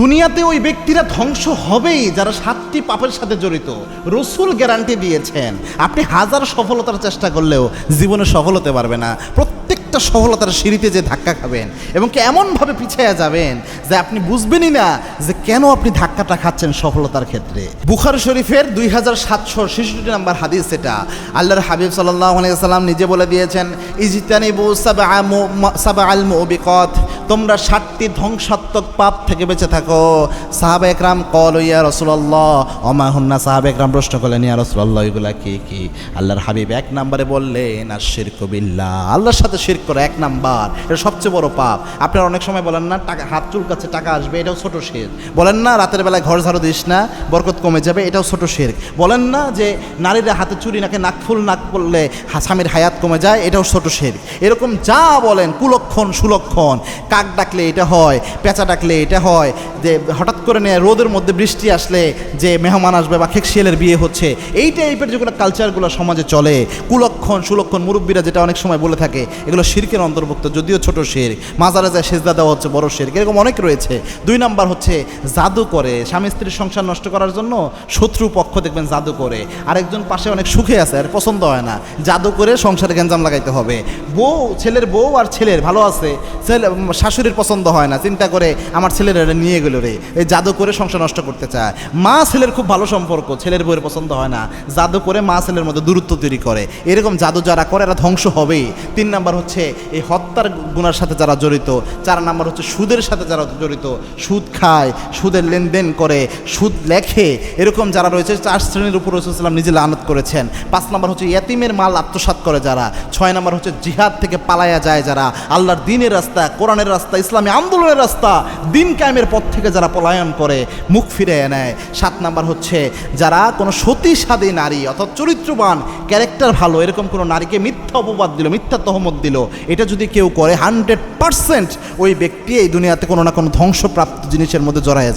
দুনিয়াতে ওই ব্যক্তিরা ধ্বংস হবেই যারা 7টি পাপের সাথে জড়িত। রসুল গ্যারান্টি দিয়েছেন, আপনি হাজার সফলতার চেষ্টা করলেও জীবনে সফল হতে পারবে না। প্রত্যেকটা সফলতার সিঁড়িতে যে ধাক্কা খাবেন এবং কি এমনভাবে পিছিয়ে যাবেন যে আপনি বুঝবেনই না যে কেন আপনি ধাক্কাটা খাচ্ছেন সফলতার ক্ষেত্রে। বুখারী শরীফের 2766 নম্বর হাদিস এটা। আল্লাহর হাবিব সাল্লাল্লাহু আলাইহি ওয়াসাল্লাম নিজে বলে দিয়েছেন, ইজতানিবু সাবআল মুবিকাত, তোমরা 7টি ধ্বংসাত্মক পাপ থেকে বেঁচে থাকো। সাহাবা একরাম ক্বালু ইয়া রাসূলুল্লাহ ওমা হুন্না, সাহাবা একরাম প্রশ্ন করলেন, ইয়া রাসূলুল্লাহ এগুলা কি কি? আল্লাহর হাবিব 1 নম্বরে বললেন আশরিকু বিল্লাহ, আল্লাহর সাথে শিরক করা 1 নাম্বার, এটা সবচেয়ে বড় পাপ। আপনারা অনেক সময় বলেন না টাকা হাত চুলকাচ্ছে টাকা আসবে, এটাও ছোট শিরক। বলেন না রাতের বেলায় ঘর ঝাড়ু দিস না বরকত কমে যাবে, এটাও ছোট শিরক। বলেন না যে নারীরা হাতে চুরি নাকে নাকফুল নাক পড়লে স্বামীর হায়াত কমে যায়, এটাও ছোট শিরক। এরকম যা বলেন কুলক্ষণ সুলক্ষণ, কাক ডাকলে এটা হয়, পেঁচা ডাকলে এটা হয়, যে হঠাৎ করে নিয়ে রোদের মধ্যে বৃষ্টি আসলে যে মেহমান আসবে বা খেকশিয়ালের বিয়ে হচ্ছে, এই টাইপের যেগুলো কালচারগুলো সমাজে চলে, কুলক্ষণ সুলক্ষণ মুরব্বীরা যেটা অনেক সময় বলে থাকে, এগুলো শিরকের অন্তর্ভুক্ত, যদিও ছোট শিরক। মাজারে যায় সেজদা দেওয়া হচ্ছে বড় শিরক, এরকম অনেক রয়েছে। 2 নাম্বার হচ্ছে জাদু করে, স্বামী স্ত্রীর সংসার নষ্ট করার জন্য শত্রু পক্ষ দেখবেন জাদু করে, আরেকজন পাশে অনেক সুখে আছে আর পছন্দ হয় না, জাদু করে সংসারে গ্যাঞ্জাম লাগাইতে হবে। ছেলের বউ আর ছেলের ভালো আছে, শাশুড়ির পছন্দ হয় না, চিন্তা করে আমার ছেলের এটা নিয়ে গেল রে, এই জাদু করে সংসার নষ্ট করতে চায়। মা ছেলের খুব ভালো সম্পর্ক, ছেলের বউয়ের পছন্দ হয় না, জাদু করে মা ছেলের মধ্যে দূরত্ব তৈরি করে। এরকম জাদু যারা করে এরা ধ্বংস হবেই। 3 নাম্বার হচ্ছে এই হত্যার গুনার সাথে যারা জড়িত। 4 নাম্বার হচ্ছে সুদের সাথে যারা জড়িত, সুদ খায়, সুদের লেনদেন করে, সুদ লেখে, এরকম যারা রয়েছে 4 শ্রেণীর উপর রাসূল সাল্লাল্লাহু আলাইহি ওয়াসাল্লাম নিজে লানত করেছেন। 5 নাম্বার হচ্ছে ইয়াতিমের মাল আত্মসাৎ করে যারা। 6 নাম্বার হচ্ছে জিহাদ থেকে পালায়া যায় যারা, আল্লাহর দ্বীনের রাস্তা, কোরআনের রাস্তা, ইসলামী আন্দোলনের রাস্তা, দিন কায়েমের পথ থেকে যারা পলায়ন করে মুখ ফিরে নেয়। 7 নাম্বার হচ্ছে যারা কোনো সতীসাধী নারী অর্থাৎ চরিত্রবান, ক্যারেক্টার ভালো, এরকম কোনো নারীকে মিথ্যা অপবাদ দিল, মিথ্যা তহমত দিল, এটা যদি কেউ করে 100% ওই ব্যক্তি এই দুনিয়াতে কোনো না কোনো ধ্বংসপ্রাপ্ত জিনিসের মধ্যে জড়ায় যাবে।